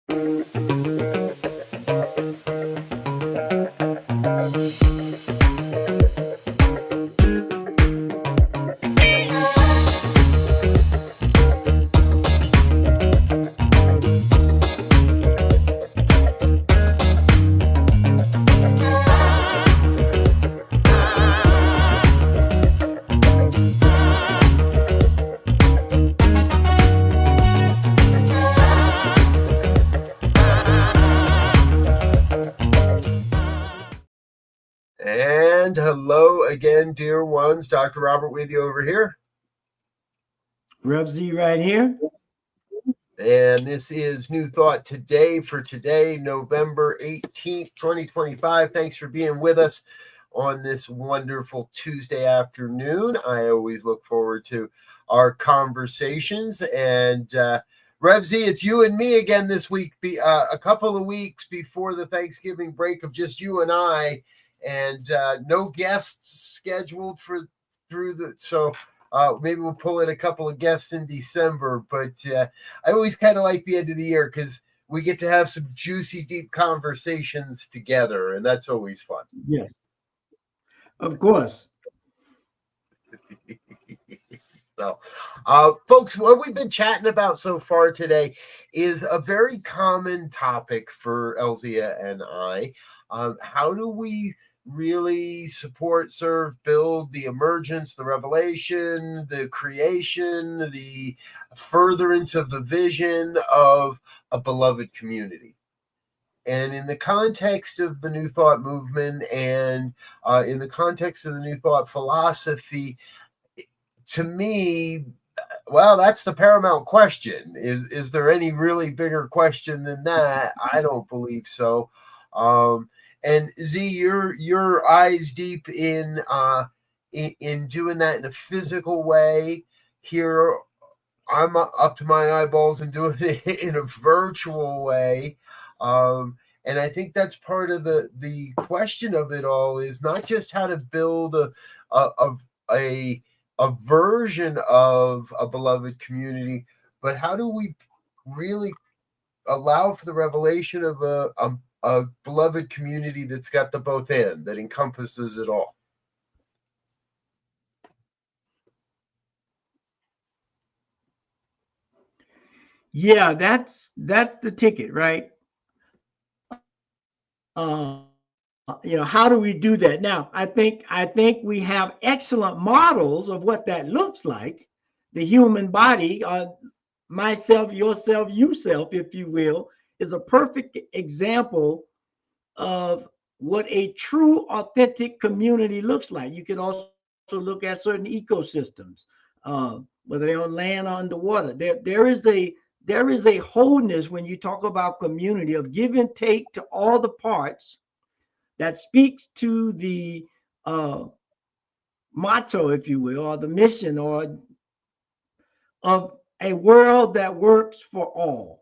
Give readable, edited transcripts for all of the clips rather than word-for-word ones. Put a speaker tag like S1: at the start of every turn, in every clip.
S1: And hello again, dear ones. Dr. Robert with you over here.
S2: BRZ right here.
S1: And this is New Thought Today for today, November 18th, 2025. Thanks for being with us on this wonderful Tuesday afternoon. I always look forward to our conversations. And Rev Z, it's you and me again this week, a couple of weeks before the Thanksgiving break of just you and I. And no guests scheduled so maybe we'll pull in a couple of guests in December, but I always kind of like the end of the year because we get to have some juicy, deep conversations together, and that's always fun.
S2: Yes, of course.
S1: So, folks, what we've been chatting about so far today is a very common topic for Elzia and I. How do we really support, serve, build the emergence, the revelation, the creation, the furtherance of the vision of a beloved community? And in the context of the New Thought movement and in the context of the New Thought philosophy, to me, well, that's the paramount question. Is there any really bigger question than that? I don't believe so. And Z, your eyes deep in doing that in a physical way. Here, I'm up to my eyeballs and doing it in a virtual way. And I think that's part of the question of it all is not just how to build a version of a beloved community, but how do we really allow for the revelation of a beloved community that's got the both end, that encompasses it all?
S2: Yeah, that's the ticket, right? How do we do that? Now, I think we have excellent models of what that looks like. The human body, myself, yourself, yourself, if you will, is a perfect example of what a true, authentic community looks like. You can also look at certain ecosystems, whether they're on land or underwater. There is a wholeness when you talk about community of give and take to all the parts that speaks to the motto, if you will, or the mission, or of a world that works for all.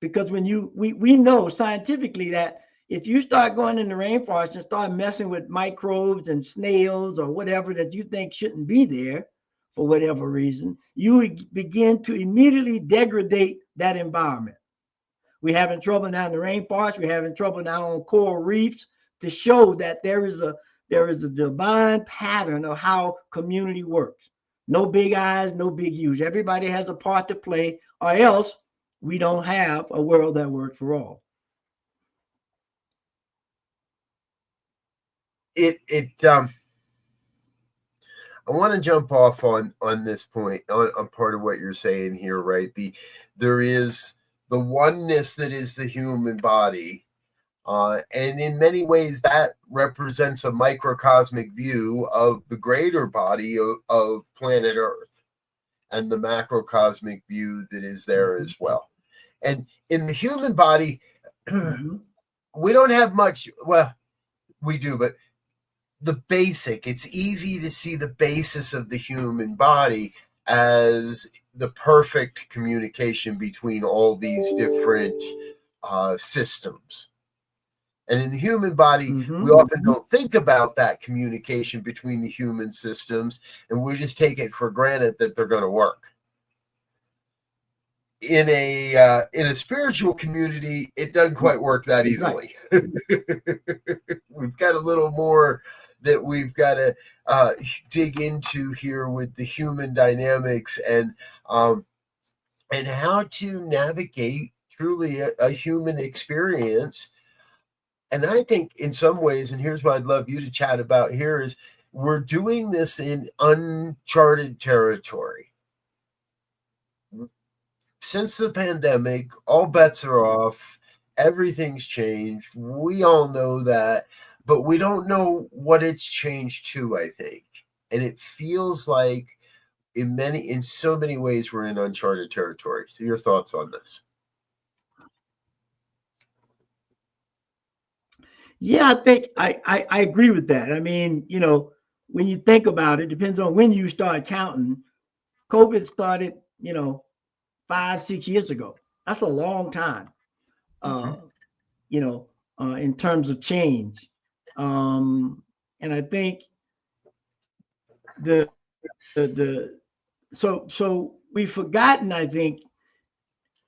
S2: Because when we know scientifically that if you start going in the rainforest and start messing with microbes and snails or whatever that you think shouldn't be there for whatever reason, you begin to immediately degrade that environment. We're having trouble now in the rainforest. We're having trouble now on coral reefs, to show that there is a divine pattern of how community works. No big I's, no big U's. Everybody has a part to play, or else we don't have a world that works for all.
S1: I want to jump off on this point, on part of what you're saying here, right? There is the oneness that is the human body, and in many ways that represents a microcosmic view of the greater body of planet Earth and the macrocosmic view that is there as well. And in the human body, we don't have much, well, we do, but the basic, it's easy to see the basis of the human body as the perfect communication between all these different systems. And in the human body, we often don't think about that communication between the human systems, and we just take it for granted that they're going to work. in a spiritual community, it doesn't quite work that easily. We've got a little more that we've got to dig into here with the human dynamics and how to navigate truly a human experience. And I think in some ways, and here's what I'd love you to chat about here, is we're doing this in uncharted territory. Since the pandemic, all bets are off. Everything's changed. We all know that, but we don't know what it's changed to, I think. And it feels like in so many ways we're in uncharted territory. So your thoughts on this?
S2: Yeah, I think I agree with that. I mean, when you think about it, depends on when you start counting. COVID started, 5, 6 years ago. That's a long time, in terms of change. And I think so we've forgotten, I think,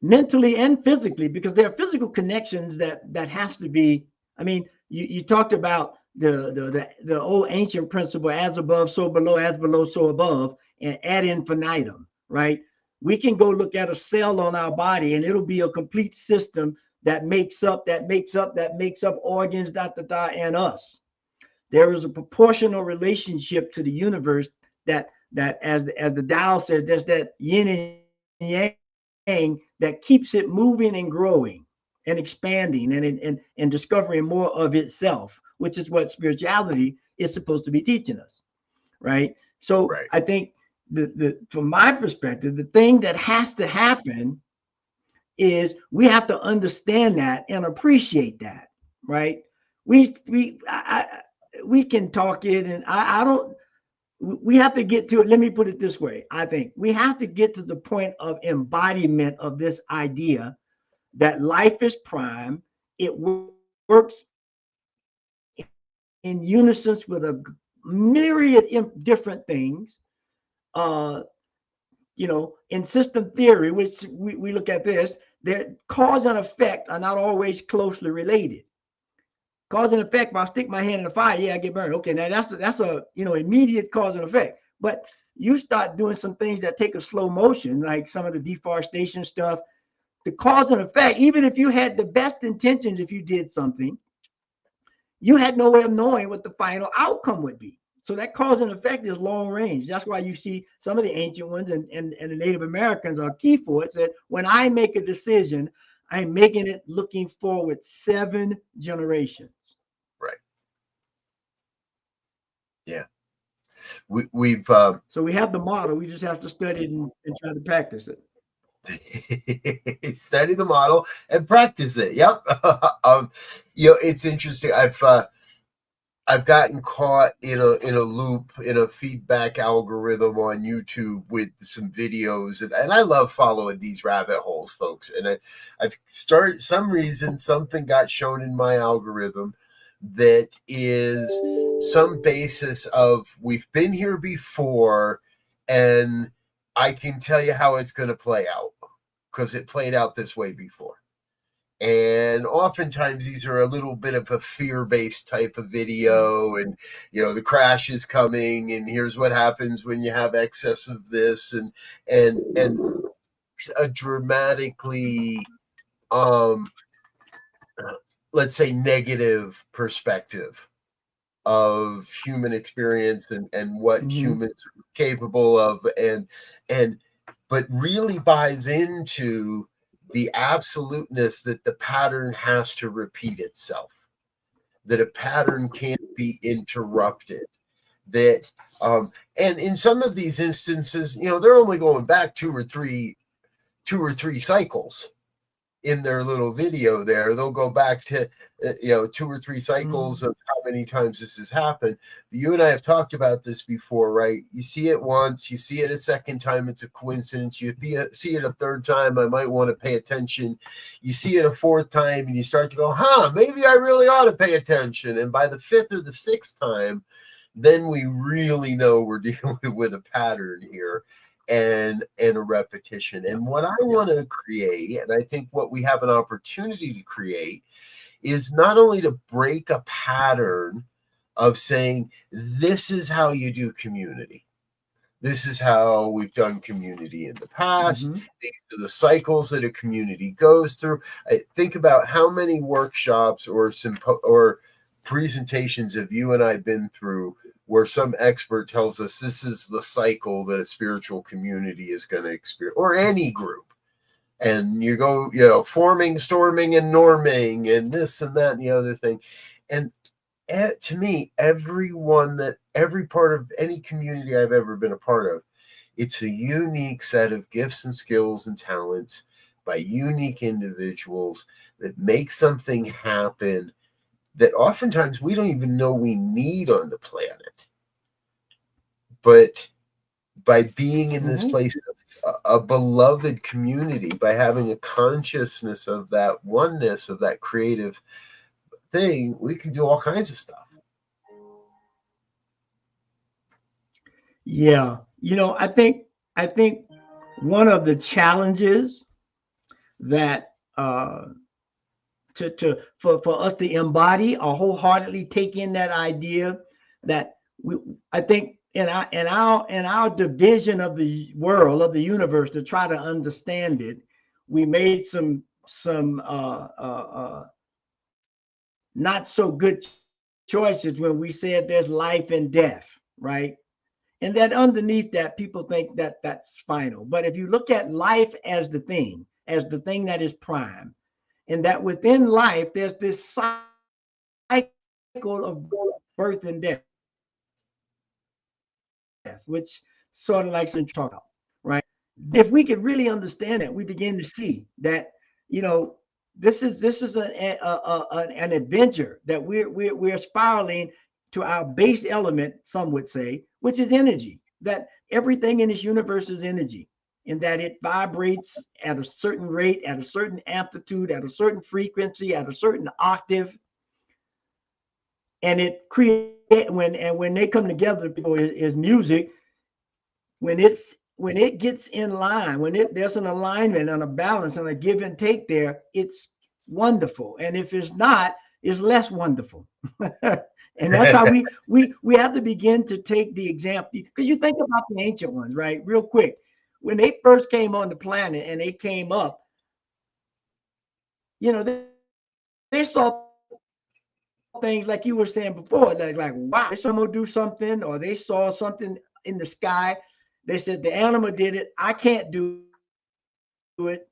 S2: mentally and physically, because there are physical connections that has to be. I mean, you talked about the old ancient principle, as above, so below, as below, so above, and ad infinitum, right? We can go look at a cell on our body and it'll be a complete system that makes up organs, and us. There is a proportional relationship to the universe that as the Tao says, there's that yin and yang that keeps it moving and growing and expanding and discovering more of itself, which is what spirituality is supposed to be teaching us, right? So
S1: Right.
S2: I think from my perspective, the thing that has to happen is we have to understand that and appreciate that, right? We can talk it, and I don't. We have to get to it. Let me put it this way. I think we have to get to the point of embodiment of this idea that life is prime. It works in unison with a myriad of different things. In system theory, which we look at this, that cause and effect are not always closely related. Cause and effect, if I stick my hand in the fire, yeah, I get burned. Okay, now that's a immediate cause and effect. But you start doing some things that take a slow motion, like some of the deforestation stuff. The cause and effect, even if you had the best intentions, if you did something, you had no way of knowing what the final outcome would be. So that cause and effect is long range. That's why you see some of the ancient ones and the Native Americans are key for it. That when I make a decision, I'm making it looking forward 7 generations.
S1: Right. Yeah. We've
S2: so we have the model. We just have to study it and try to practice it.
S1: Study the model and practice it. Yep. It's interesting. I've gotten caught in a loop, in a feedback algorithm on YouTube with some videos, and I love following these rabbit holes, folks. And I've started, some reason something got shown in my algorithm that is some basis of we've been here before, and I can tell you how it's going to play out because it played out this way before. And oftentimes these are a little bit of a fear-based type of video, and the crash is coming, and here's what happens when you have excess of this, and a dramatically let's say negative perspective of human experience and what humans are capable of, but really buys into the absoluteness that the pattern has to repeat itself, that a pattern can't be interrupted, that and in some of these instances, they're only going back two or three cycles in their little video there. They'll go back to 2 or 3 cycles of how many times this has happened. But you and I have talked about this before, right? You see it once, you see it a second time, it's a coincidence. You see it a third time, I might want to pay attention. You see it a fourth time, and you start to go, maybe I really ought to pay attention. And by the 5th or the 6th time, then we really know we're dealing with a pattern here. and a repetition. And what I want to create, and I think what we have an opportunity to create, is not only to break a pattern of saying, this is how you do community. This is how we've done community in the past.
S2: Mm-hmm.
S1: These are the cycles that a community goes through. I think about how many workshops or presentations have you and I been through where some expert tells us this is the cycle that a spiritual community is going to experience, or any group. And you go, forming, storming, and norming, and this and that and the other thing. And to me, every part of any community I've ever been a part of, it's a unique set of gifts and skills and talents by unique individuals that make something happen that oftentimes we don't even know we need on the planet. But by being in this place of a beloved community, by having a consciousness of that oneness, of that creative thing, we can do all kinds of stuff.
S2: Yeah. I think one of the challenges that for us to embody or wholeheartedly take in that idea that I think in our division of the world, of the universe, to try to understand it, we made some not so good choices when we said there's life and death, right? And that underneath that, people think that that's final. But if you look at life as the thing that is prime, and that within life, there's this cycle of birth and death, which sort of like some talk about, right? If we could really understand it, we begin to see that, this is an adventure that we're spiraling to our base element, some would say, which is energy. That everything in this universe is energy, and that it vibrates at a certain rate, at a certain amplitude, at a certain frequency, at a certain octave, and it creates when they come together, people is music. When it gets in line, there's an alignment and a balance and a give and take there, it's wonderful. And if it's not, it's less wonderful. And that's how we have to begin to take the example, because you think about the ancient ones, right? Real quick, when they first came on the planet and they came up, they saw things like you were saying before, like wow, someone do something, or they saw something in the sky. They said the animal did it. I can't do it.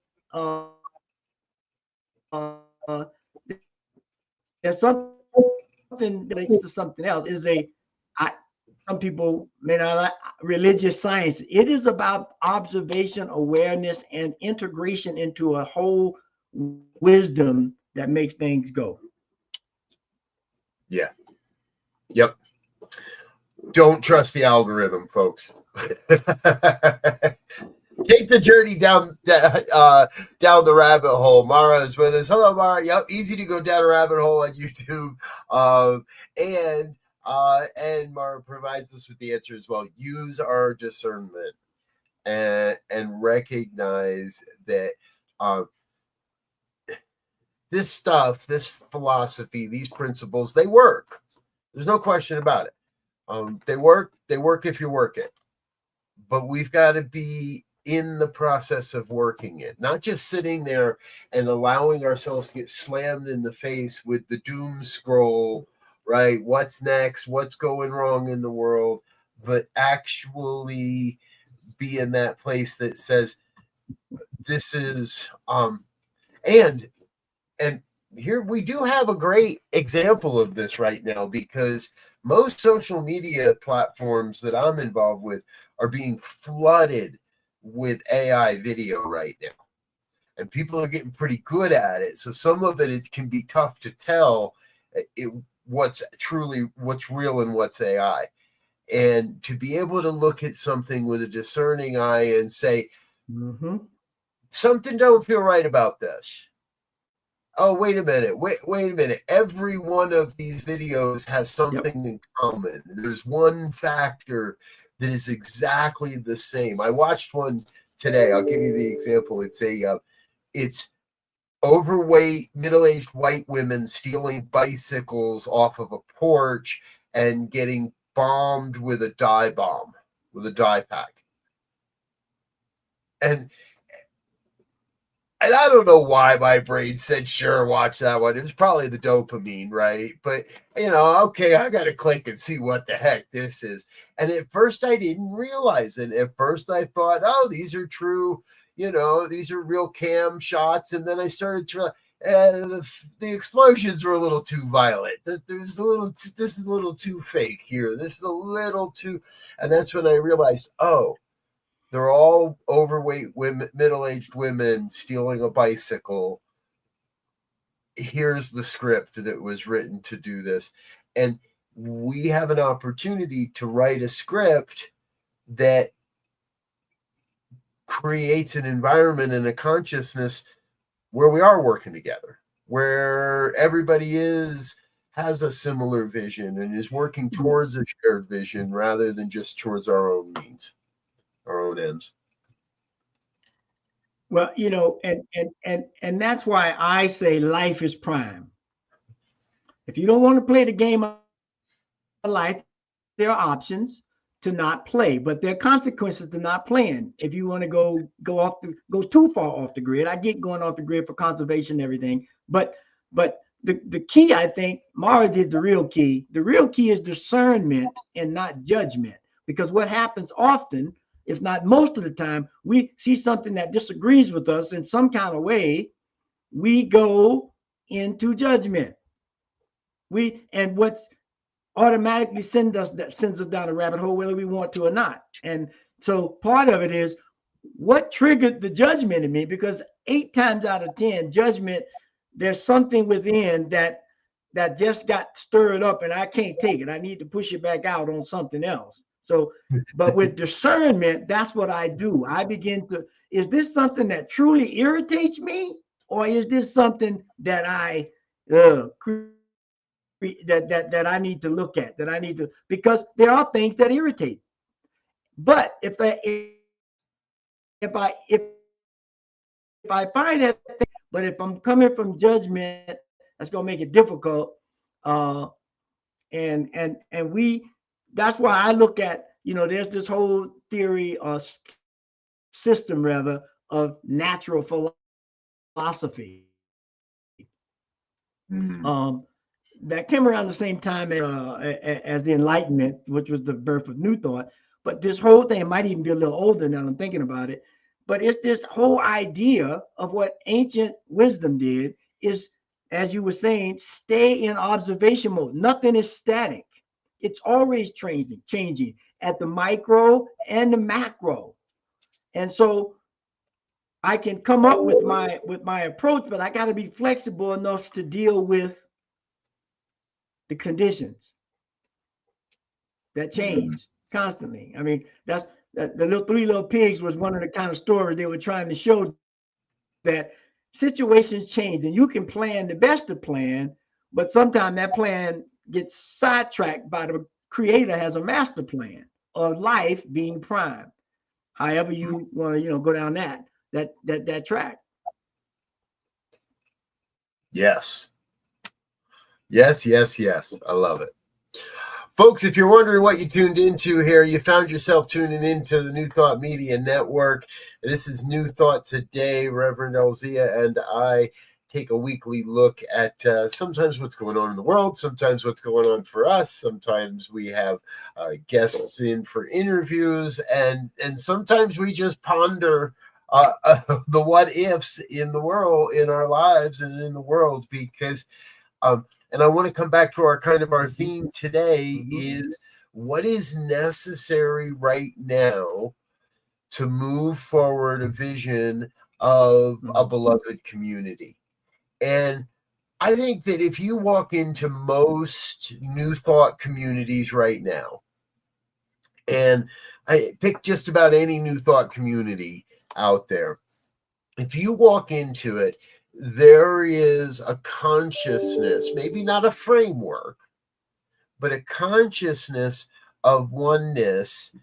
S2: There's something relates to something else. Some people may not like religious science. It is about observation, awareness, and integration into a whole wisdom that makes things go.
S1: Yeah. Yep. Don't trust the algorithm, folks. Take the journey down the rabbit hole. Mara is with us. Hello, Mara. Yep, easy to go down a rabbit hole on YouTube. And Mara provides us with the answer as well. Use our discernment and recognize that this stuff, this philosophy, these principles, they work. There's no question about it. They work if you work it. But we've got to be in the process of working it, not just sitting there and allowing ourselves to get slammed in the face with the doom scroll, right? What's next? What's going wrong in the world? But actually be in that place that says, this is, and here we do have a great example of this right now, because most social media platforms that I'm involved with are being flooded with AI video right now. And people are getting pretty good at it. So some of it can be tough to tell what's real and what's AI. And to be able to look at something with a discerning eye and say, something don't feel right about this. Oh, wait a minute. Every one of these videos has something in common. There's one factor that is exactly the same. I watched one today. I'll give you the example. It's overweight, middle-aged white women stealing bicycles off of a porch and getting bombed with a dye bomb, with a dye pack. And I don't know why my brain said, sure, watch that one. It was probably the dopamine, right? But, okay, I got to click and see what the heck this is. And at first I didn't realize it. At first I thought, oh, these are true, these are real cam shots. And then I started to realize the explosions were a little too violent. This is a little too fake here. This is a little too, and that's when I realized, oh, they're all overweight women, middle-aged women stealing a bicycle. Here's the script that was written to do this. And we have an opportunity to write a script that creates an environment and a consciousness where we are working together, where everybody has a similar vision and is working towards a shared vision rather than just towards our own means. Our own ends.
S2: Well, and that's why I say life is prime. If you don't want to play the game of life, there are options to not play, but there are consequences to not playing. If you want to go too far off the grid, I get going off the grid for conservation and everything, but the key, I think, Mara did the real key. The real key is discernment and not judgment, because what happens often, if not most of the time, we see something that disagrees with us in some kind of way, we go into judgment. And what's automatically sends us down a rabbit hole, whether we want to or not. And so part of it is what triggered the judgment in me, because 8 times out of 10, judgment, there's something within that just got stirred up and I can't take it. I need to push it back out on something else. So, but with discernment, that's what I do. I begin to, is this something that truly irritates me? Or is this something that I that I need to look at, because there are things that irritate. But if I find that thing, but if I'm coming from judgment, that's gonna make it difficult. And that's why I look at, there's this whole theory or system rather of natural philosophy. That came around the same time as the Enlightenment, which was the birth of New Thought. But this whole thing might even be a little older now I'm thinking about it. But it's this whole idea of what ancient wisdom did is, as you were saying, stay in observation mode. Nothing is static. It's always changing at the micro and the macro. And so I can come up with my approach, but I got to be flexible enough to deal with the conditions that change constantly. I mean, that's the Three Little Pigs was one of the kind of stories they were trying to show, that situations change and you can plan the best of plan, but sometimes that plan gets sidetracked by the creator has a master plan of life being prime. However you want to, go down that track.
S1: Yes. I love it. Folks, if you're wondering what you tuned into here, you found yourself tuning into the New Thought Media Network. This is New Thoughts a Day. Reverend Elzia and I take a weekly look at sometimes what's going on in the world, sometimes what's going on for us. Sometimes we have guests in for interviews, and sometimes we just ponder the what ifs in the world, in our lives and in the world, because and I want to come back to our theme today is what is necessary right now to move forward a vision of a beloved community. And I think that if you walk into most New Thought communities right now, and I pick just about any New Thought community out there, if you walk into it, there is a consciousness, maybe not a framework, but a consciousness of oneness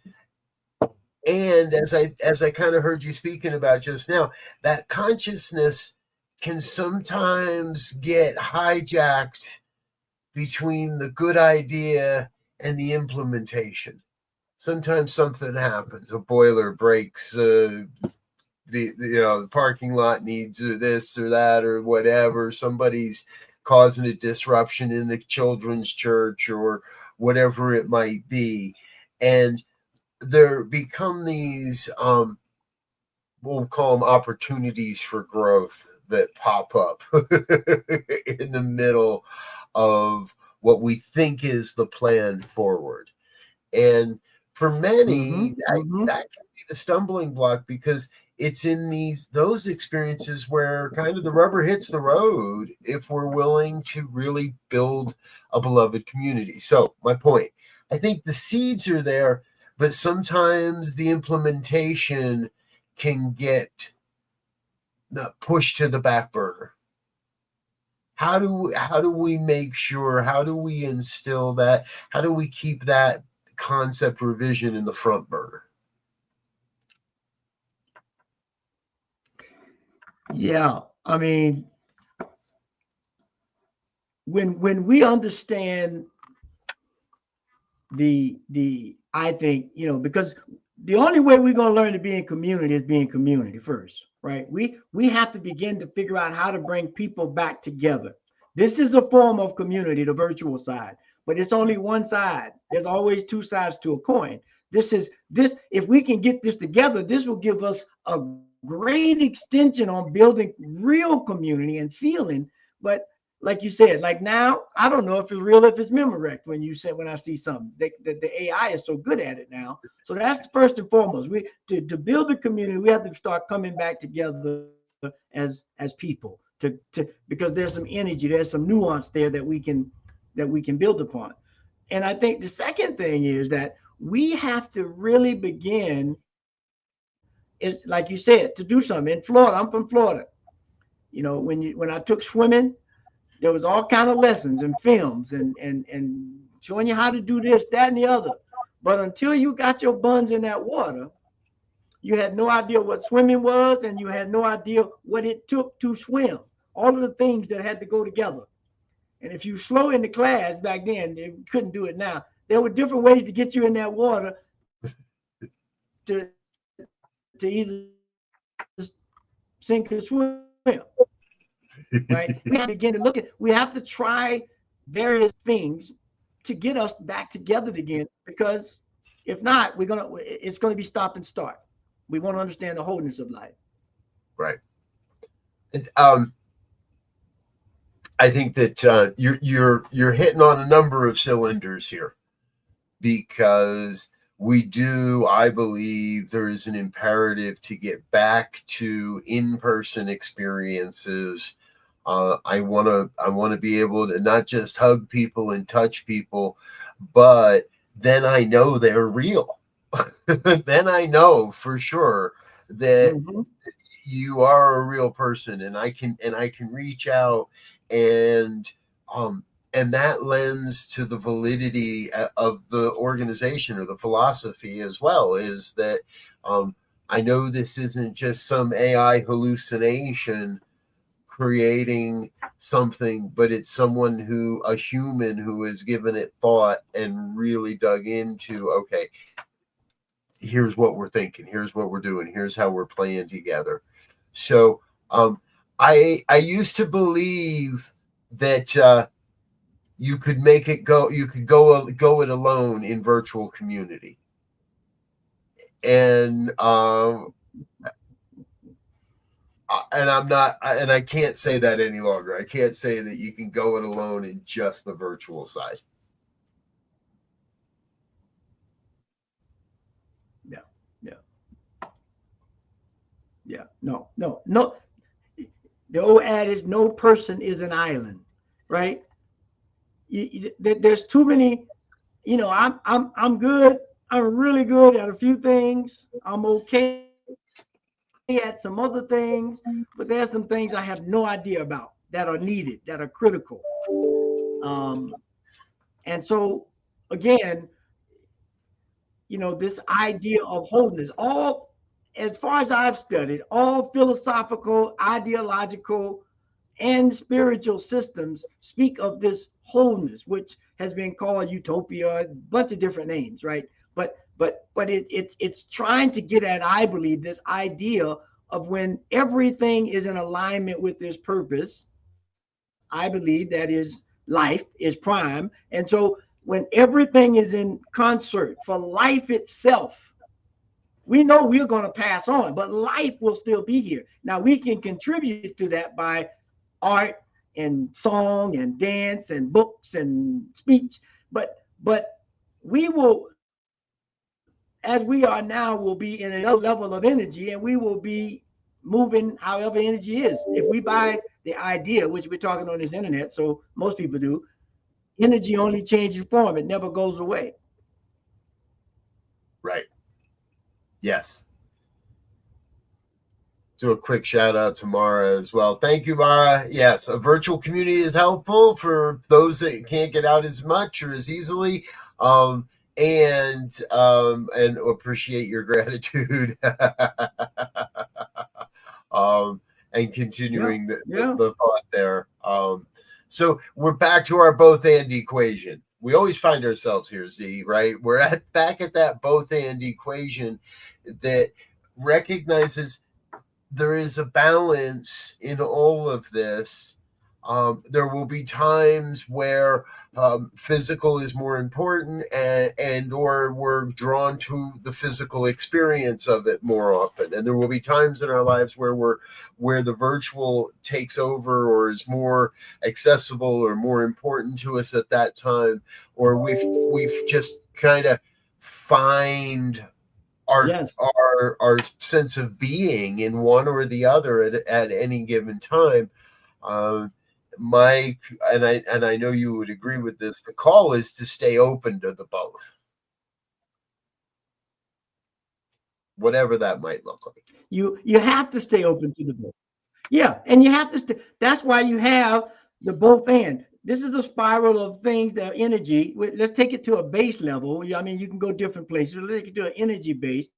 S1: And as I kind of heard you speaking about just now, that consciousness can sometimes get hijacked between the good idea and the implementation. Sometimes something happens, a boiler breaks, the parking lot needs this or that or whatever. Somebody's causing a disruption in the children's church or whatever it might be, and there become these we'll call them opportunities for growth that pop up in the middle of what we think is the plan forward. And for many, that can be the stumbling block, because it's in those experiences where kind of the rubber hits the road if we're willing to really build a beloved community. So my point, I think the seeds are there, but sometimes the implementation can get pushed to the back burner. How do we make sure? How do we instill that? How do we keep that concept or vision in the front burner?
S2: Yeah, I mean, when we understand I think, because the only way we're going to learn to be in community is being community first, right? We have to begin to figure out how to bring people back together. This is a form of community, the virtual side, but it's only one side. There's always two sides to a coin. This if we can get this together, this will give us a great extension on building real community and feeling. But like you said, like now, I don't know if it's real, if it's Memorex. When I see something, the AI is so good at it now. So that's first and foremost. To build a community, we have to start coming back together as people because there's some energy, there's some nuance there that we can build upon. And I think the second thing is that we have to really begin, is like you said, to do something. In Florida, I'm from Florida. When I took swimming, there was all kind of lessons and films and showing you how to do this, that, and the other. But until you got your buns in that water, you had no idea what swimming was, and you had no idea what it took to swim. All of the things that had to go together. And if you slow in the class back then, they couldn't do it now. There were different ways to get you in that water to either sink or swim. Right? We have to begin to look at, we have to try various things to get us back together again, because if not, it's gonna be stop and start. We want to understand the wholeness of life.
S1: Right. And, I think that you're hitting on a number of cylinders here, because I believe there is an imperative to get back to in-person experiences. I want to be able to not just hug people and touch people, but then I know they're real. Then I know for sure that you are a real person, and I can reach out, and that lends to the validity of the organization or the philosophy as well, is that I know this isn't just some AI hallucination creating something, but it's a human who has given it thought and really dug into, okay, here's what we're thinking, here's what we're doing, here's how we're playing together. So I used to believe that you could go it alone in virtual community, and I'm not, and I can't say that any longer. I can't say that you can go it alone in just the virtual side.
S2: Yeah. No. The old adage, no person is an island, right? There's too many. I'm good. I'm really good at a few things. I'm okay at some other things, but there's some things I have no idea about that are needed, that are critical. And so again, this idea of wholeness. All, as far as I've studied, all philosophical, ideological, and spiritual systems speak of this wholeness, which has been called utopia, a bunch of different names, right? But it's trying to get at, I believe, this idea of when everything is in alignment with this purpose. I believe that is life is prime. And so when everything is in concert for life itself, we know we're going to pass on, but life will still be here. Now we can contribute to that by art and song and dance and books and speech, but we will, as we are now, will be in another level of energy, and we will be moving however energy is. If we buy the idea, which we're talking on this internet, so most people do, energy only changes form, it never goes away.
S1: Right. Yes. Do a quick shout out to Mara as well. Thank you, Mara. Yes, a virtual community is helpful for those that can't get out as much or as easily. And appreciate your gratitude. And continuing the thought there. So we're back to our both and equation. We always find ourselves here, Z, right? We're back at that both and equation that recognizes there is a balance in all of this. There will be times where physical is more important and or we're drawn to the physical experience of it more often. And there will be times in our lives where the virtual takes over or is more accessible or more important to us at that time, or we've just kind of find our sense of being in one or the other at any given time. Mike, and I know you would agree with this, the call is to stay open to the both, whatever that might look like.
S2: You have to stay open to the both. Yeah, and you have to stay. That's why you have the both and. This is a spiral of things that are energy. Let's take it to a base level. I mean, you can go different places. Let's take it to an energy base.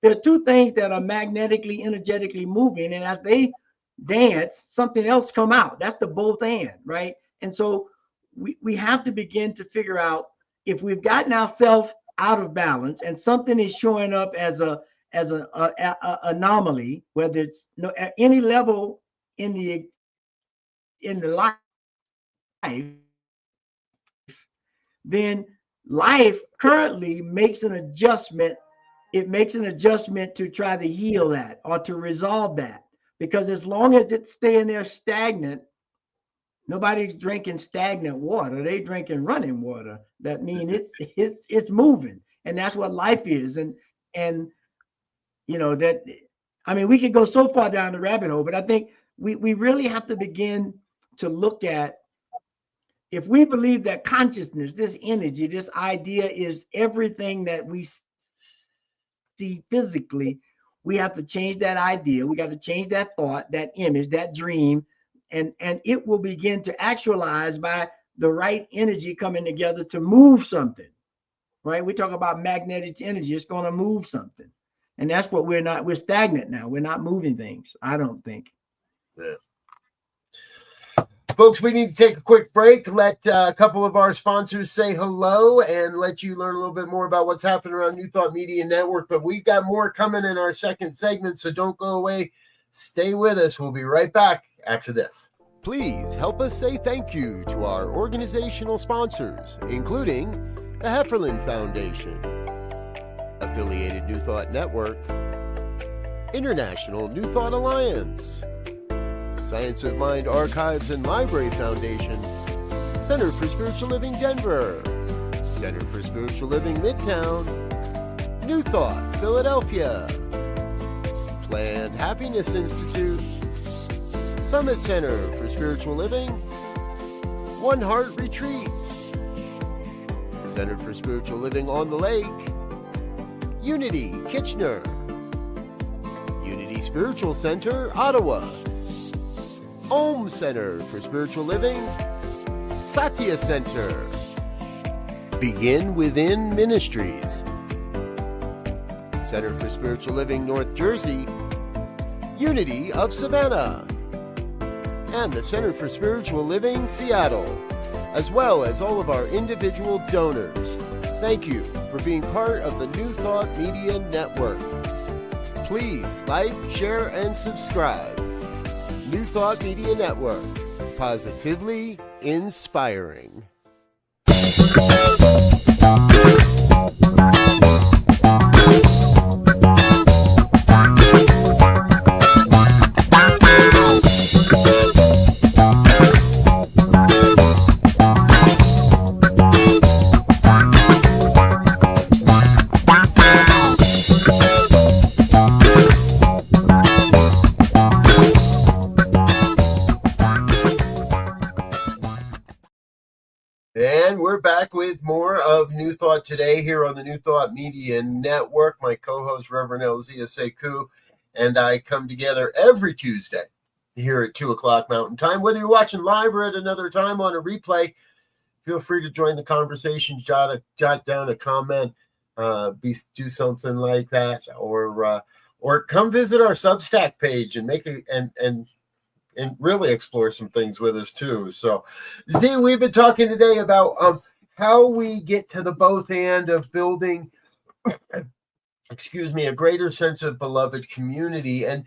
S2: There are two things that are magnetically, energetically moving, and as they dance, something else come out. That's the both and, right? And so we have to begin to figure out if we've gotten ourselves out of balance and something is showing up as a anomaly, whether it's at any level in the life, then life currently makes an adjustment. It makes an adjustment to try to heal that or to resolve that. Because as long as it's staying there stagnant, nobody's drinking stagnant water. They drinking running water. That means it's moving, and that's what life is. And that, I mean, we could go so far down the rabbit hole, but I think we really have to begin to look at, if we believe that consciousness, this energy, this idea is everything that we see physically, we have to change that idea. We got to change that thought, that image, that dream, and it will begin to actualize by the right energy coming together to move something, right? We talk about magnetic energy. It's going to move something. And that's what we're stagnant now. We're not moving things, I don't think.
S1: Yeah. Folks, we need to take a quick break, let a couple of our sponsors say hello, and let you learn a little bit more about what's happening around New Thought Media Network. But we've got more coming in our second segment, so don't go away. Stay with us. We'll be right back after this. Please help us say thank you to our organizational sponsors, including the Hefferland Foundation, Affiliated New Thought Network, International New Thought Alliance, Science of Mind Archives and Library Foundation, Center for Spiritual Living Denver, Center for Spiritual Living Midtown, New Thought Philadelphia, Planned Happiness Institute, Summit Center for Spiritual Living, One Heart Retreats, Center for Spiritual Living on the Lake, Unity Kitchener, Unity Spiritual Center Ottawa, Om Center for Spiritual Living, Satya Center, Begin Within Ministries, Center for Spiritual Living North Jersey, Unity of Savannah, and the Center for Spiritual Living Seattle, as well as all of our individual donors. Thank you for being part of the New Thought Media Network. Please like, share, and subscribe. New Thought Media Network, positively inspiring. And we're back with more of New Thought today here on the New Thought Media Network. My co-host, Reverend Elzia Sekou, and I come together every Tuesday here at 2 o'clock Mountain Time. Whether you're watching live or at another time on a replay, feel free to join the conversation, jot down a comment, do something like that, or come visit our Substack page and and really explore some things with us too. So, Z, we've been talking today about how we get to the both end of building, a greater sense of beloved community, and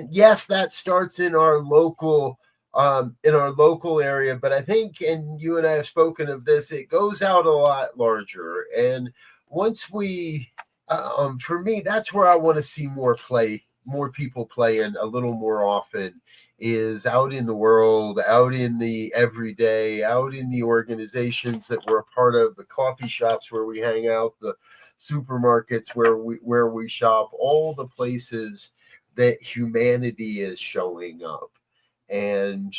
S1: yes, that starts in our local area. But I think, and you and I have spoken of this, it goes out a lot larger. And once we, for me, that's where I want to see more people playing a little more often. Is out in the world, out in the everyday, out in the organizations that we're a part of, the coffee shops where we hang out, the supermarkets where we shop, all the places that humanity is showing up. And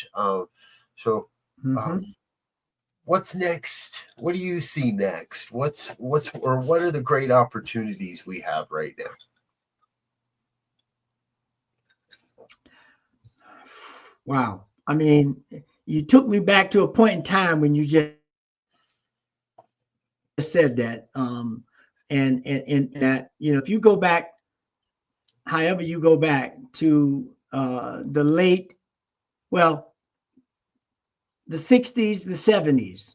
S1: what's next? What do you see next? What are the great opportunities we have right now?
S2: Wow. I mean, you took me back to a point in time when you just said that. And that, if you go back, however you go back to the 60s, the 70s,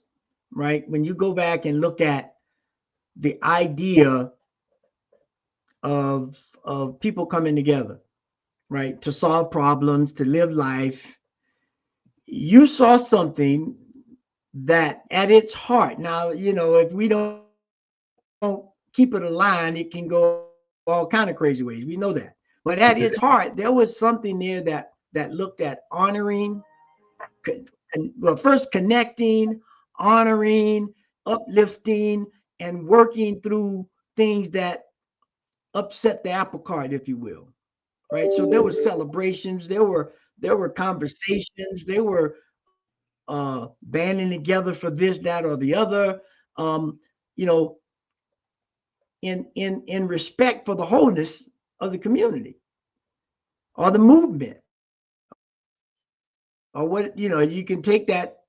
S2: right? When you go back and look at the idea of people coming together, right, to solve problems, to live life, you saw something that at its heart, now, if we don't keep it aligned, it can go all kind of crazy ways. We know that. But at its heart, there was something there that looked at honoring, first connecting, honoring, uplifting, and working through things that upset the apple cart, if you will. Right. So there were celebrations, there were conversations, there were banding together for this, that, or the other. In respect for the wholeness of the community or the movement. Or what, you can take that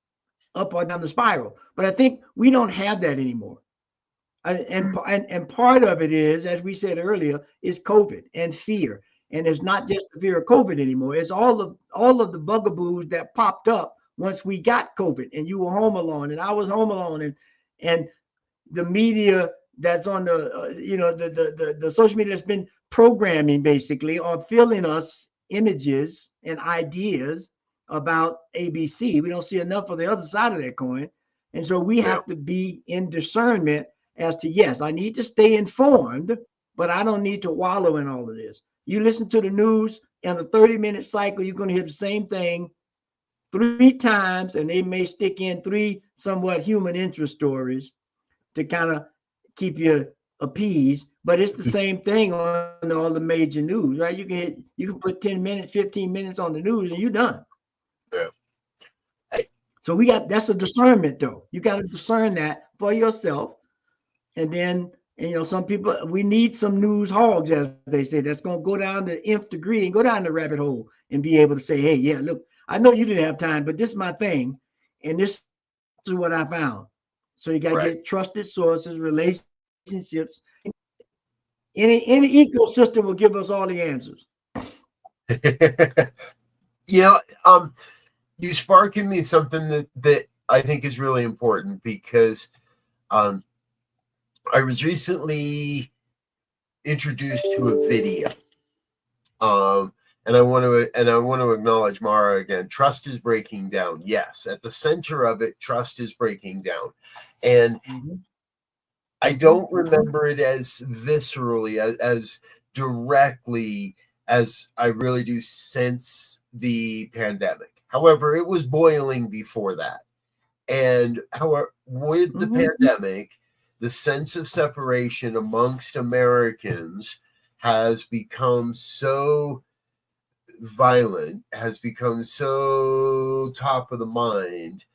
S2: up or down the spiral. But I think we don't have that anymore. And part of it is, as we said earlier, is COVID and fear. And it's not just the fear of COVID anymore. It's all of the bugaboos that popped up once we got COVID, and you were home alone, and I was home alone, and the media that's on the social media that's been programming basically or filling us images and ideas about ABC. We don't see enough of the other side of that coin, and so we have to be in discernment as to, yes, I need to stay informed, but I don't need to wallow in all of this. You listen to the news in a 30-minute cycle, you're going to hear the same thing 3 times, and they may stick in 3 somewhat human interest stories to kind of keep you appeased, but it's the same thing on all the major news, right? You can put 10 minutes, 15 minutes on the news, and you're done.
S1: Yeah.
S2: So that's a discernment, though. You got to discern that for yourself, and then. And some people, we need some news hogs, as they say, that's going to go down the nth degree and go down the rabbit hole and be able to say, hey, yeah, look, I know you didn't have time, but this is my thing, and this is what I found. So you got to
S1: Right.
S2: get trusted sources, relationships. Any ecosystem will give us all the answers.
S1: You know, you spark in me something that I think is really important because um, I was recently introduced to a video. Um, and I want to acknowledge Mara again. Trust is breaking down. Yes, at the center of it, trust is breaking down, and
S2: Mm-hmm.
S1: I don't remember it as viscerally as directly as I really do since the pandemic. However, it was boiling before that. And however, with the
S2: Mm-hmm.
S1: pandemic, the sense of separation amongst Americans has become so violent, has become so top of the mind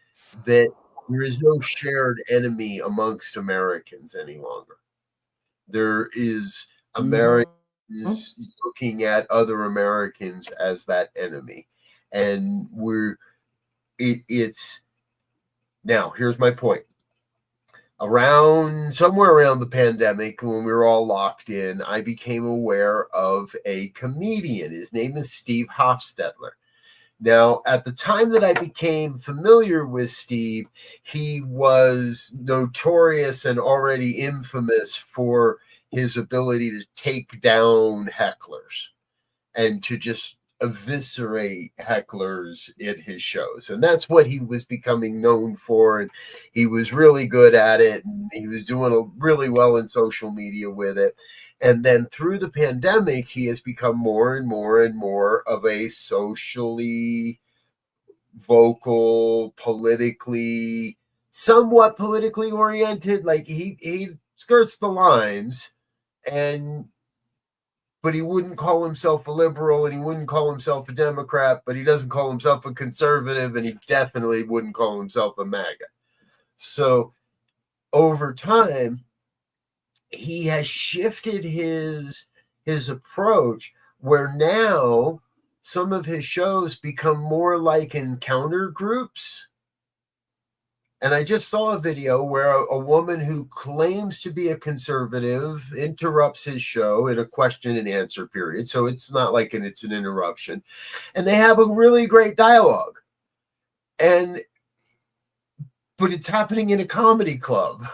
S1: that there is no shared enemy amongst Americans any longer. There is
S2: Mm-hmm.
S1: Americans looking at other Americans as that enemy. And it's now, here's my point. Around somewhere around the pandemic, when we were all locked in, I became aware of a comedian. His name is Steve Hofstetler. Now, at the time that I became familiar with Steve, he was notorious and already infamous for his ability to take down hecklers and to just eviscerate hecklers at his shows. And that's what he was becoming known for. And he was really good at it. And he was doing really well in social media with it. And then through the pandemic, he has become more and more and more of a socially vocal, somewhat politically oriented. Like he skirts the lines, and but he wouldn't call himself a liberal and he wouldn't call himself a Democrat, but he doesn't call himself a conservative, and he definitely wouldn't call himself a MAGA. So over time, he has shifted his approach, where now some of his shows become more like encounter groups. And I just saw a video where a woman who claims to be a conservative interrupts his show in a question and answer period. So it's not like it's an interruption. And they have a really great dialogue. But it's happening in a comedy club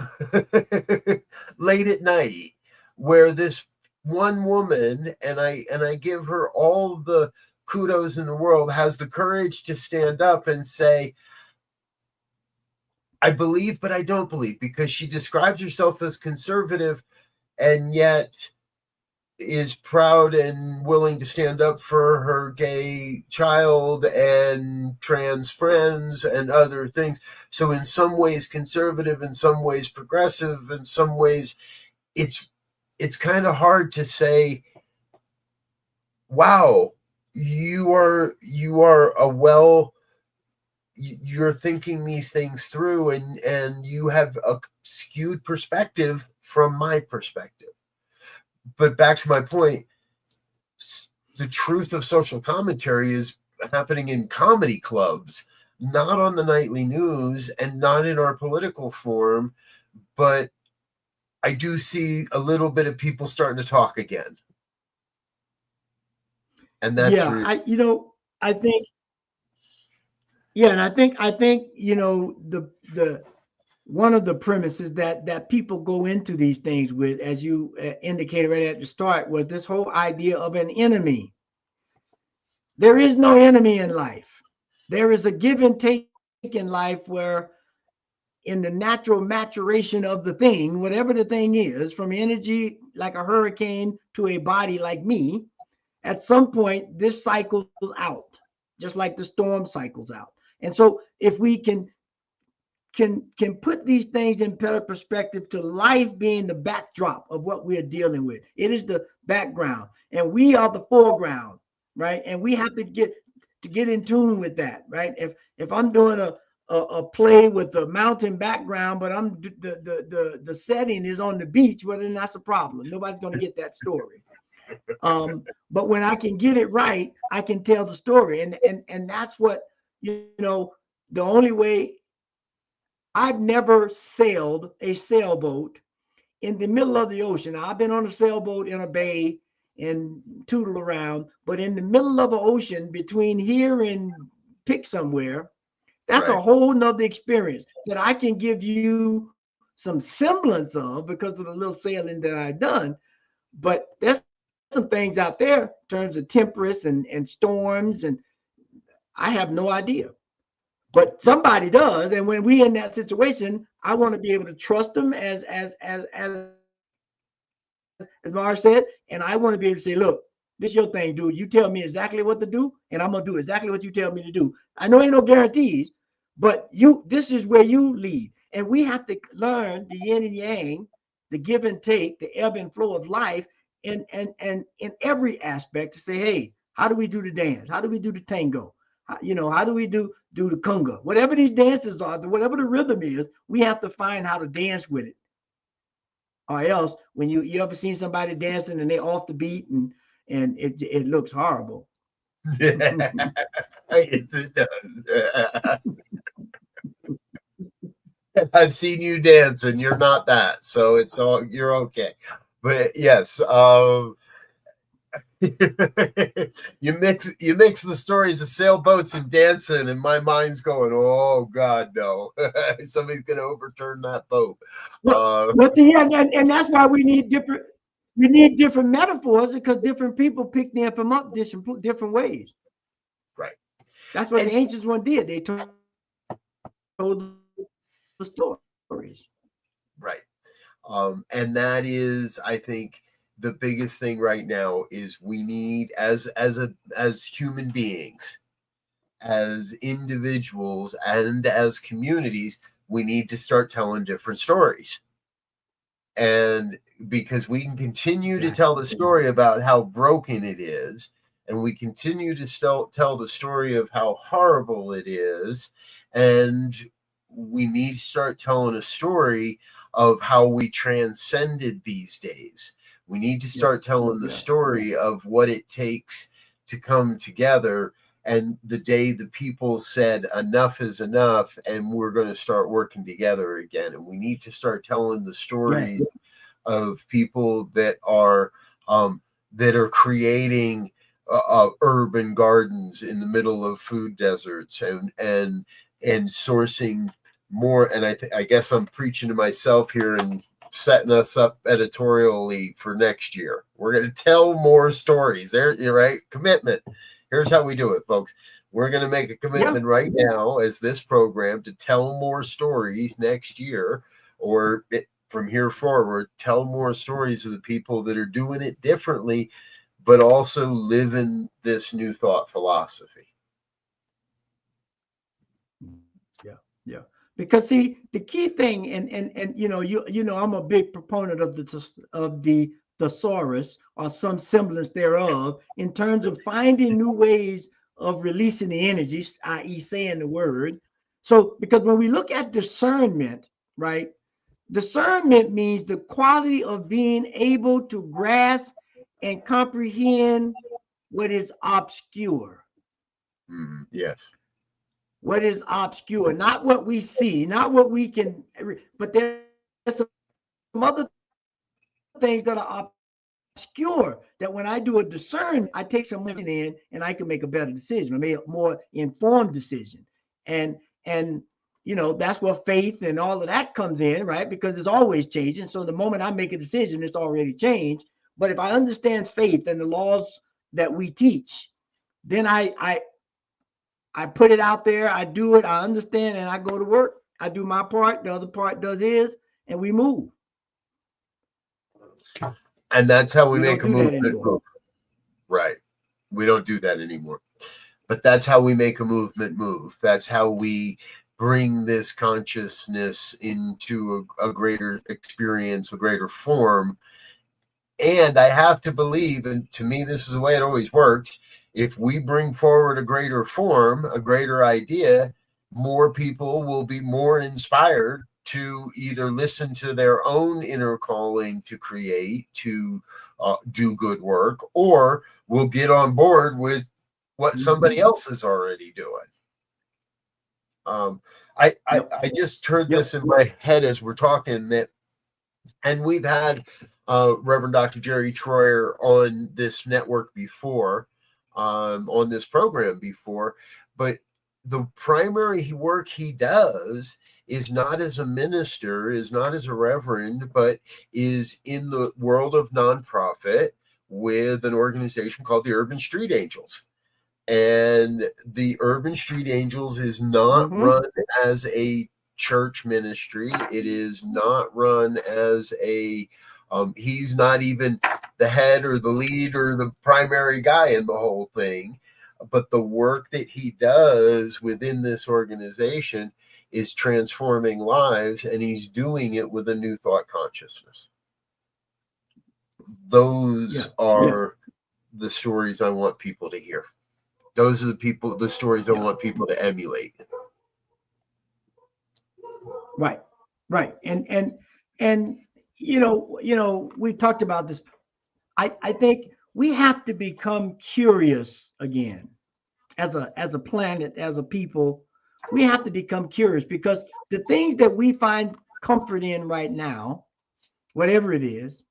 S1: late at night, where this one woman, and I give her all the kudos in the world, has the courage to stand up and say, I believe, but I don't believe, because she describes herself as conservative and yet is proud and willing to stand up for her gay child and trans friends and other things. So in some ways conservative, in some ways progressive, in some ways it's kind of hard to say, wow, you're thinking these things through, and you have a skewed perspective from my perspective. But back to my point, the truth of social commentary is happening in comedy clubs, not on the nightly news and not in our political forum. But I do see a little bit of people starting to talk again. And that's
S2: Yeah,
S1: really,
S2: I think, yeah, and I think, the one of the premises that people go into these things with, as you indicated right at the start, was this whole idea of an enemy. There is no enemy in life. There is a give and take in life, where in the natural maturation of the thing, whatever the thing is, from energy like a hurricane to a body like me, at some point this cycles out, just like the storm cycles out. And so if we can put these things in better perspective, to life being the backdrop of what we're dealing with, it is the background and we are the foreground, right? And we have to get in tune with that, right? If I'm doing a play with the mountain background, but I'm the setting is on the beach, well, then that's a problem. Nobody's going to get that story. But when I can get it right, I can tell the story, and that's what, the only way I've never sailed a sailboat in the middle of the ocean. Now, I've been on a sailboat in a bay and tootle around, but in the middle of the ocean between here and pick somewhere, that's a
S1: Right.
S2: whole nother experience that I can give you some semblance of because of the little sailing that I've done. But there's some things out there in terms of tempests and storms, and I have no idea. But
S1: Yep.
S2: somebody does, and when we in that situation, I want to be able to trust them as Mara said, and I want to be able to say, look, this your thing, dude. You tell me exactly what to do, and I'm gonna do exactly what you tell me to do. I know ain't no guarantees, but this is where you lead. And we have to learn the yin and yang, the give and take, the ebb and flow of life, and in every aspect to say, hey, how do we do the dance? How do we do the tango? How do we do the conga? Whatever these dances are, whatever the rhythm is, we have to find how to dance with it. Or else, when you ever seen somebody dancing and they off the beat and it looks horrible.
S1: Yes, it does. I've seen you dance, and you're not that, so you're okay. But yes, you mix the stories of sailboats and dancing, and my mind's going, oh God, no, somebody's gonna overturn that boat.
S2: Well, see, and that's why we need different metaphors because different people pick them up different ways.
S1: Right.
S2: That's what the
S1: And
S2: ancients one did. They told the stories.
S1: right. And that is, I think, the biggest thing right now is we need as human beings, as individuals, and as communities, we need to start telling different stories. And because we can continue to tell the story about how broken it is, and we continue to still tell the story of how horrible it is, and we need to start telling a story of how we transcended these days. We need to start telling the story of what it takes to come together, and the day the people said enough is enough and we're going to start working together again. And we need to start telling the stories of people that are creating urban gardens in the middle of food deserts, and sourcing more. And I guess I'm preaching to myself here and setting us up editorially for next year. We're going to tell more stories. There, you're right. Commitment. Here's how we do it, folks. We're going to make a commitment right now as this program to tell more stories next year, or from here forward, tell more stories of the people that are doing it differently, but also living this new thought philosophy.
S2: Yeah. Because see, the key thing, and I'm a big proponent of the thesaurus or some semblance thereof in terms of finding new ways of releasing the energy, i.e., saying the word. So, because when we look at discernment, right? Discernment means the quality of being able to grasp and comprehend what is obscure.
S1: Yes.
S2: What is obscure, not what we see, not what we can, but there's some other things that are obscure that when I do a discern, I take some in and I can make a better decision, I make a more informed decision. And that's where faith and all of that comes in, right? Because it's always changing. So the moment I make a decision, it's already changed. But if I understand faith and the laws that we teach, then I put it out there, I do it, I understand, and I go to work. I do my part, the other part does his, and we move.
S1: And that's how we
S2: We
S1: make
S2: don't
S1: a
S2: do that
S1: movement
S2: anymore.
S1: move. Right. We don't do that anymore. But that's how we make a movement move. That's how we bring this consciousness into a greater experience, a greater form. And I have to believe, and to me, this is the way it always works. If we bring forward a greater form, a greater idea, more people will be more inspired to either listen to their own inner calling to create, to do good work, or will get on board with what somebody else is already doing. I just heard this in my head as we're talking that, and we've had Reverend Dr. Jerry Troyer on this network before, on this program before, but the primary work he does is not as a minister, is not as a reverend, but is in the world of nonprofit with an organization called the Urban Street Angels. And the Urban Street Angels is not run as a church ministry. It is not run as a, he's not even the head or the lead or the primary guy in the whole thing. But the work that he does within this organization is transforming lives, and he's doing it with a new thought consciousness. Those are the stories I want people to hear. Those are the stories I want people to emulate.
S2: Right. And we talked about this. I think we have to become curious again as a planet, as a people. We have to become curious, because the things that we find comfort in right now, whatever it is,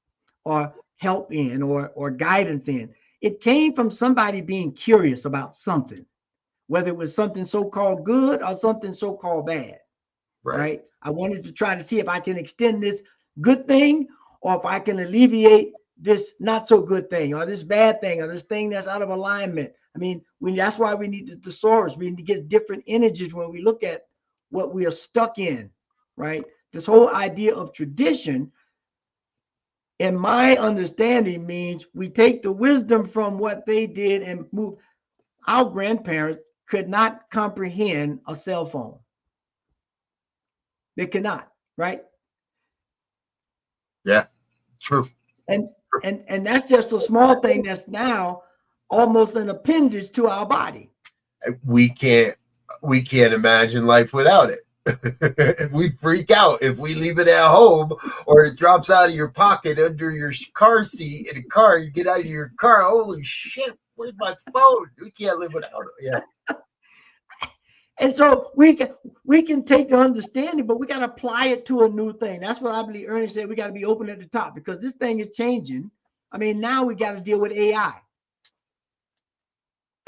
S2: or help in, or guidance in, it came from somebody being curious about something, whether it was something so-called good or something so-called bad. Right? I wanted to try to see if I can extend this good thing, or if I can alleviate this not so good thing, or this bad thing, or this thing that's out of alignment. I mean, that's why we need the thesaurus. We need to get different energies when we look at what we are stuck in, right? This whole idea of tradition, in my understanding, means we take the wisdom from what they did and move. Our grandparents could not comprehend a cell phone. They cannot, right?
S1: Yeah, true.
S2: And that's just a small thing that's now almost an appendage to our body.
S1: We can't imagine life without it. We freak out if we leave it at home, or it drops out of your pocket under your car seat in a car. You get out of your car, holy shit, where's my phone? We can't live without it. Yeah.
S2: And so we can take the understanding, but we got to apply it to a new thing. That's what I believe Ernest said. We got to be open at the top, because this thing is changing. I mean, now we got to deal with AI.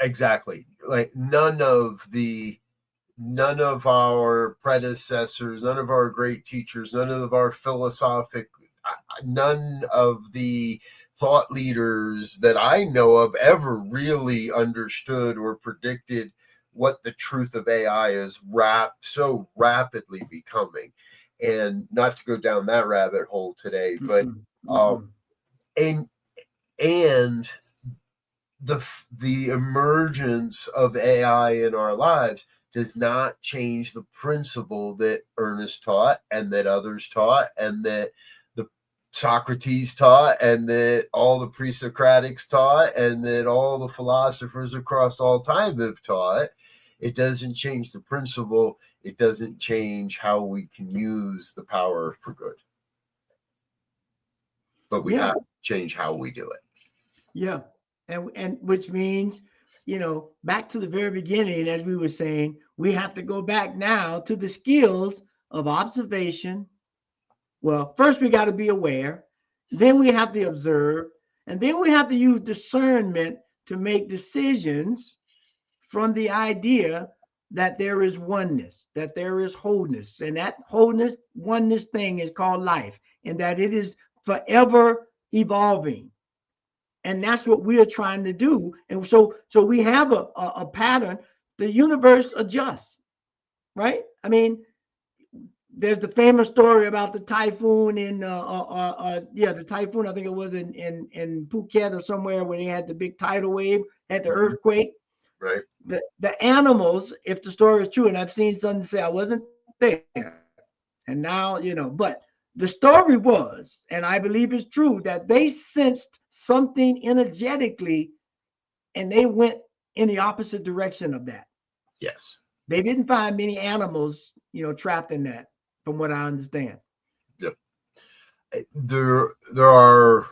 S1: Exactly. Like none of our predecessors, none of our great teachers, none of our none of the thought leaders that I know of ever really understood or predicted what the truth of AI is so rapidly becoming. And not to go down that rabbit hole today, but and the emergence of AI in our lives does not change the principle that Ernest taught, and that others taught, and that the Socrates taught, and that all the pre-Socratics taught, and that all the philosophers across all time have taught. It doesn't change the principle. It doesn't change how we can use the power for good. But we have to change how we do it.
S2: Yeah. And which means, back to the very beginning, as we were saying, we have to go back now to the skills of observation. Well, first we got to be aware, then we have to observe, and then we have to use discernment to make decisions from the idea that there is oneness, that there is wholeness, and that wholeness, oneness thing is called life, and that it is forever evolving. And that's what we are trying to do. And so we have a pattern. The universe adjusts, right? I mean, there's the famous story about the typhoon in the typhoon, I think it was in Phuket or somewhere, where they had the big tidal wave, had the earthquake.
S1: Right.
S2: The animals, if the story is true, and I've seen some say I wasn't there, and now, but the story was, and I believe it's true, that they sensed something energetically, and they went in the opposite direction of that.
S1: Yes.
S2: They didn't find many animals, trapped in that, from what I understand.
S1: Yep. There are,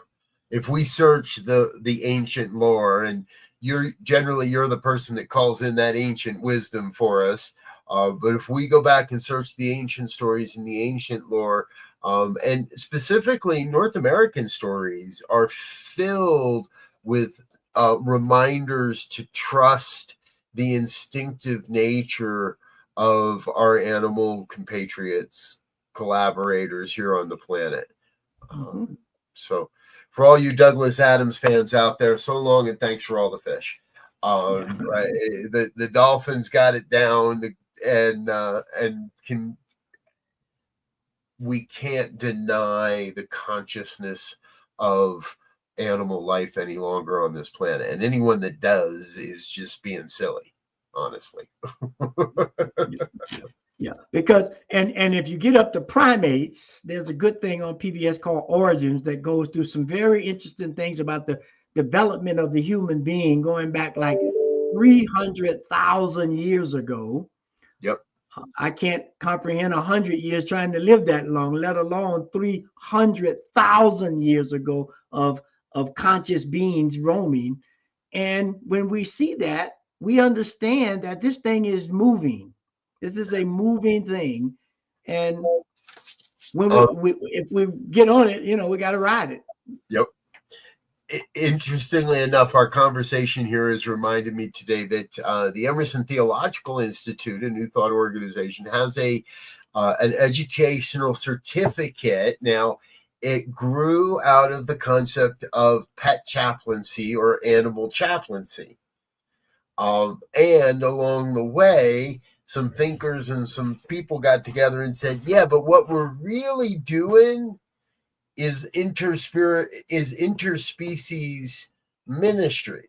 S1: if we search the ancient lore, and you're the person that calls in that ancient wisdom for us. But if we go back and search the ancient stories and the ancient lore, and specifically North American stories, are filled with reminders to trust the instinctive nature of our animal compatriots, collaborators here on the planet. So for all you Douglas Adams fans out there, so long and thanks for all the fish. Right, the Dolphins got it down, and we can't deny the consciousness of animal life any longer on this planet, and anyone that does is just being silly, honestly.
S2: Yeah, because and if you get up to primates, there's a good thing on PBS called Origins that goes through some very interesting things about the development of the human being going back like 300,000 years ago.
S1: Yep.
S2: I can't comprehend 100 years trying to live that long, let alone 300,000 years ago of conscious beings roaming. And when we see that, we understand that this thing is moving. This is a moving thing, and when if we get on it, we got to ride it.
S1: Yep. Interestingly enough, our conversation here has reminded me today that the Emerson Theological Institute, a New Thought organization, has an educational certificate. Now, it grew out of the concept of pet chaplaincy or animal chaplaincy. And along the way, some thinkers and some people got together and said, yeah, but what we're really doing is interspecies ministry.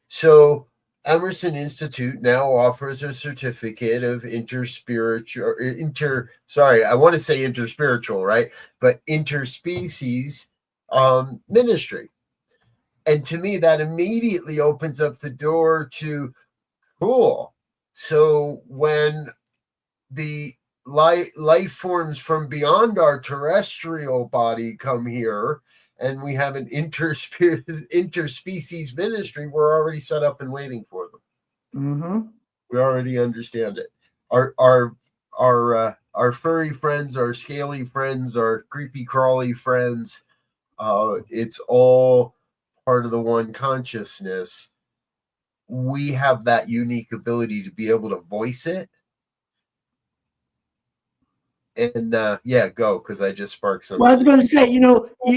S1: So Emerson Institute now offers a certificate of interspiritual, I want to say interspiritual, right? But interspecies ministry. And to me, that immediately opens up the door to, cool. So when the life forms from beyond our terrestrial body come here and we have an interspecies ministry, we're already set up and waiting for them. We already understand it. Our furry friends, our scaly friends, our creepy crawly friends, it's all part of the one consciousness. We have that unique ability to be able to voice it. And go, because I just sparked something.
S2: Well, I was going to say,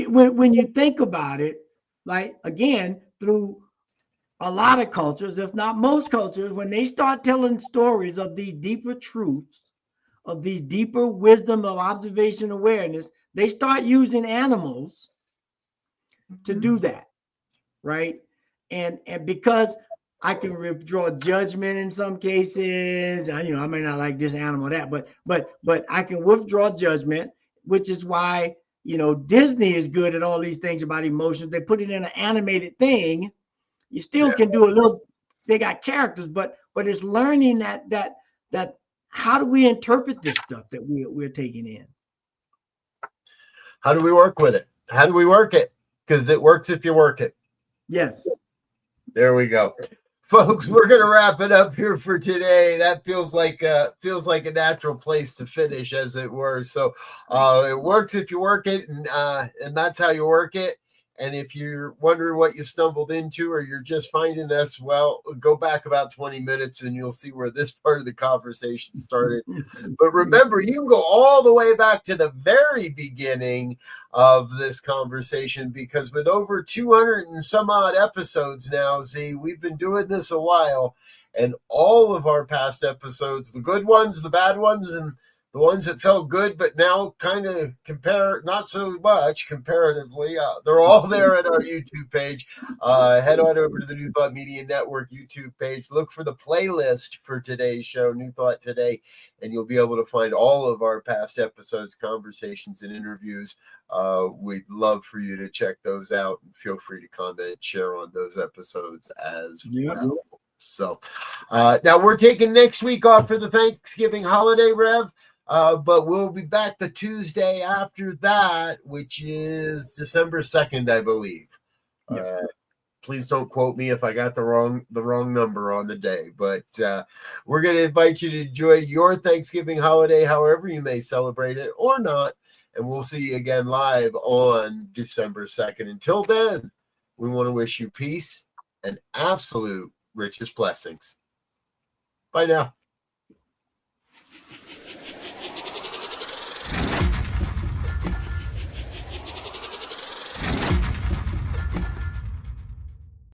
S2: when you think about it, like, again, through a lot of cultures, if not most cultures, when they start telling stories of these deeper truths, of these deeper wisdom of observation awareness, they start using animals to do that, right? And because I can withdraw judgment in some cases. I may not like this animal, that, but I can withdraw judgment, which is why Disney is good at all these things about emotions. They put it in an animated thing. You still can do a little. They got characters, but it's learning that how do we interpret this stuff that we're taking in?
S1: How do we work with it? How do we work it? Because it works if you work it.
S2: Yes.
S1: There we go. Folks, we're going to wrap it up here for today. That feels like a natural place to finish, as it were. So it works if you work it, and that's how you work it. And if you're wondering what you stumbled into, or you're just finding us, well, go back about 20 minutes and you'll see where this part of the conversation started. But remember, you can go all the way back to the very beginning of this conversation, because with over 200 and some odd episodes now, Z, we've been doing this a while, and all of our past episodes, the good ones, the bad ones, and the ones that felt good, but now kind of not so much comparatively, they're all there at our YouTube page. Head on over to the New Thought Media Network YouTube page. Look for the playlist for today's show, New Thought Today, and you'll be able to find all of our past episodes, conversations, and interviews. We'd love for you to check those out, and feel free to comment, share on those episodes as well. So now we're taking next week off for the Thanksgiving holiday, Rev. But we'll be back the Tuesday after that, which is December 2nd, I believe. Please don't quote me if I got the wrong number on the day. But we're going to invite you to enjoy your Thanksgiving holiday, however you may celebrate it or not. And we'll see you again live on December 2nd. Until then, we want to wish you peace and absolute richest blessings. Bye now.